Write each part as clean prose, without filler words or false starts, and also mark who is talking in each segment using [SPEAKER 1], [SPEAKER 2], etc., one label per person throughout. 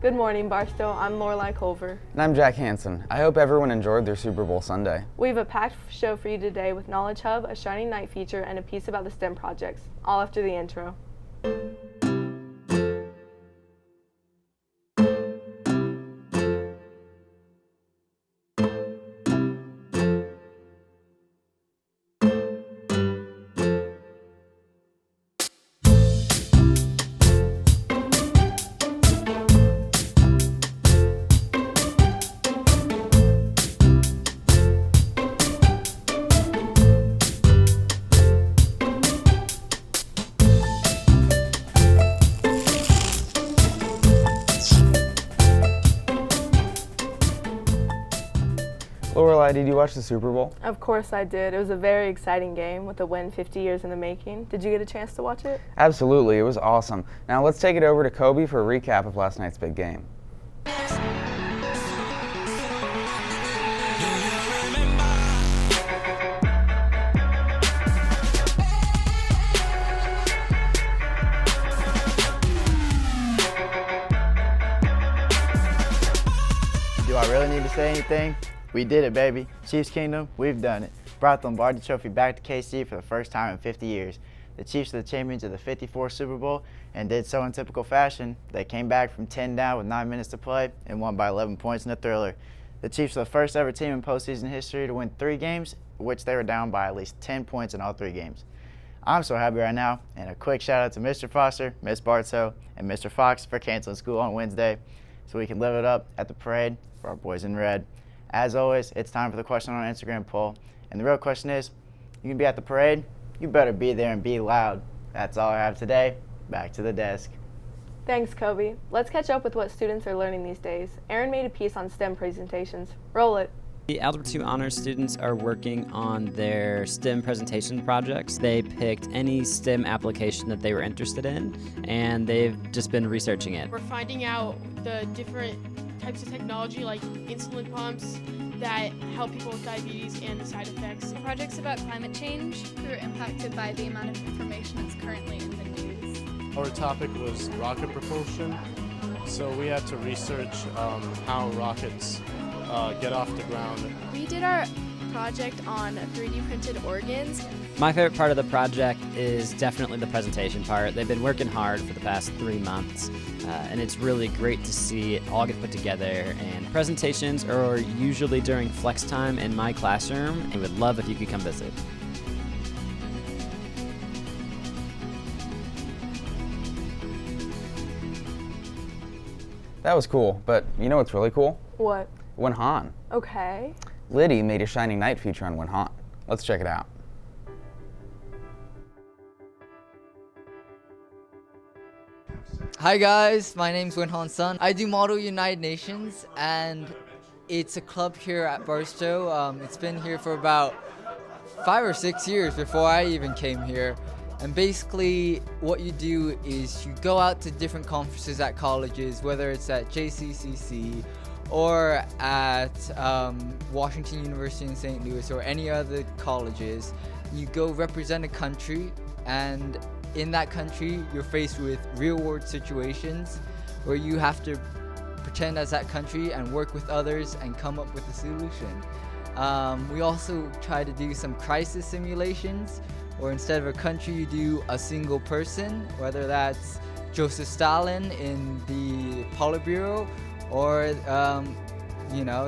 [SPEAKER 1] Good morning, Barstow. I'm Lorelai Culver.
[SPEAKER 2] And I'm Jack Hansen. I hope everyone enjoyed their Super Bowl Sunday.
[SPEAKER 1] We have a packed show for you today with Knowledge Hub, a Shining Night feature, and a piece about the STEM projects, all after the intro.
[SPEAKER 2] Lorelai, did you watch the Super Bowl?
[SPEAKER 1] Of course I did. It was a very exciting game with a win 50 years in the making. Did you get a chance to watch it?
[SPEAKER 2] Absolutely, it was awesome. Now let's take it over to Kobe for a recap of last night's big game.
[SPEAKER 3] Do I really need to say anything? We did it, baby. Chiefs Kingdom, we've done it. Brought the Lombardi Trophy back to KC for the first time in 50 years. The Chiefs are the champions of the 54th Super Bowl and did so in typical fashion. They came back from 10 down with 9 minutes to play and won by 11 points in a thriller. The Chiefs are the first ever team in postseason history to win 3 games, which they were down by at least 10 points in all 3 games. I'm so happy right now, and a quick shout out to Mr. Foster, Miss Barstow, and Mr. Fox for canceling school on Wednesday so we can live it up at the parade for our boys in red. As always, it's time for the question on our Instagram poll. And the real question is, you can be at the parade, you better be there and be loud. That's all I have today. Back to the desk.
[SPEAKER 1] Thanks, Kobe. Let's catch up with what students are learning these days. Aaron made a piece on STEM presentations. Roll it.
[SPEAKER 4] The Algebra 2 Honors students are working on their STEM presentation projects. They picked any STEM application that they were interested in, and they've just been researching it.
[SPEAKER 5] We're finding out the different types of technology like insulin pumps that help people with diabetes and the side effects.
[SPEAKER 6] Projects about climate change. We were impacted by the amount of information that's currently in the news.
[SPEAKER 7] Our topic was rocket propulsion, so we had to research how rockets get off the ground.
[SPEAKER 6] We did our project on 3D printed organs.
[SPEAKER 4] My favorite part of the project is definitely the presentation part. They've been working hard for the past 3 months, and it's really great to see it all get put together. And presentations are usually during flex time in my classroom, and we would love if you could come visit.
[SPEAKER 2] That was cool, but you know what's really cool?
[SPEAKER 1] What?
[SPEAKER 2] Winhan.
[SPEAKER 1] Okay.
[SPEAKER 2] Liddy made a Shining Night feature on Winhan. Let's check it out.
[SPEAKER 8] Hi guys, my name's Winhan Sun. I do Model United Nations, and it's a club here at Barstow. It's been here for about 5 or 6 years before I even came here. And basically what you do is you go out to different conferences at colleges, whether it's at JCCC or at Washington University in St. Louis or any other colleges. You go represent a country, and in that country you're faced with real world situations where you have to pretend as that country and work with others and come up with a solution. We also try to do some crisis simulations, or instead of a country you do a single person, whether that's Joseph Stalin in the Politburo or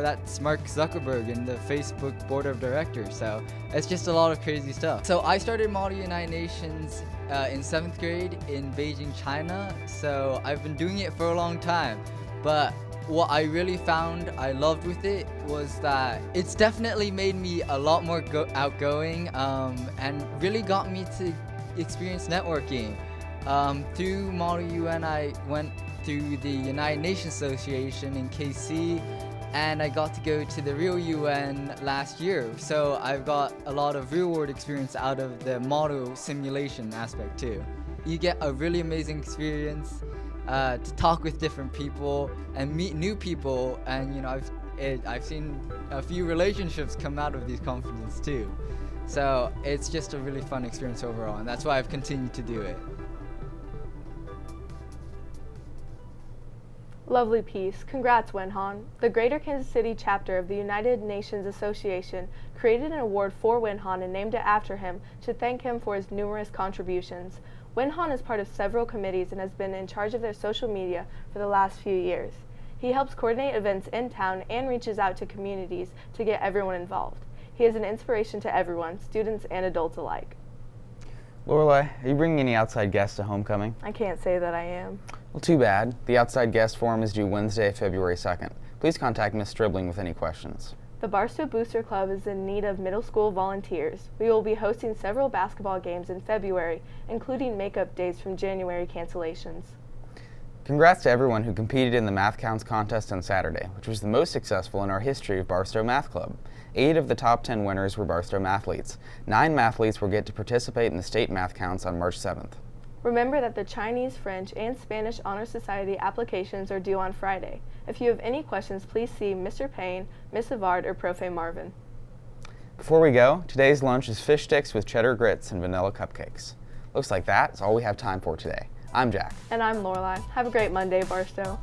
[SPEAKER 8] that's Mark Zuckerberg in the Facebook board of directors. So it's just a lot of crazy stuff. So I started Model United Nations in 7th grade in Beijing, China. So I've been doing it for a long time, but what I really found I loved with it was that it's definitely made me a lot more outgoing and really got me to experience networking. Through Model UN, I went through the United Nations Association in KC, and I got to go to the real UN last year. So I've got a lot of real world experience out of the model simulation aspect too. You get a really amazing experience to talk with different people and meet new people, and I've seen a few relationships come out of these conferences too. So it's just a really fun experience overall, and that's why I've continued to do it.
[SPEAKER 1] Lovely piece. Congrats, Wenhan. The Greater Kansas City chapter of the United Nations Association created an award for Wenhan and named it after him to thank him for his numerous contributions. Wenhan is part of several committees and has been in charge of their social media for the last few years. He helps coordinate events in town and reaches out to communities to get everyone involved. He is an inspiration to everyone, students and adults alike.
[SPEAKER 2] Lorelai, are you bringing any outside guests to homecoming?
[SPEAKER 1] I can't say that I am.
[SPEAKER 2] Well, too bad. The outside guest form is due Wednesday, February 2nd. Please contact Ms. Stribling with any questions.
[SPEAKER 1] The Barstow Booster Club is in need of middle school volunteers. We will be hosting several basketball games in February, including makeup days from January cancellations.
[SPEAKER 2] Congrats to everyone who competed in the Math Counts contest on Saturday, which was the most successful in our history of Barstow Math Club. 8 of the top 10 winners were Barstow mathletes. 9 mathletes will get to participate in the state Math Counts on March 7th.
[SPEAKER 1] Remember that the Chinese, French, and Spanish Honor Society applications are due on Friday. If you have any questions, please see Mr. Payne, Ms. Savard, or Profe Marvin.
[SPEAKER 2] Before we go, today's lunch is fish sticks with cheddar grits and vanilla cupcakes. Looks like that's all we have time for today. I'm Jack.
[SPEAKER 1] And I'm Lorelai. Have a great Monday, Barstow.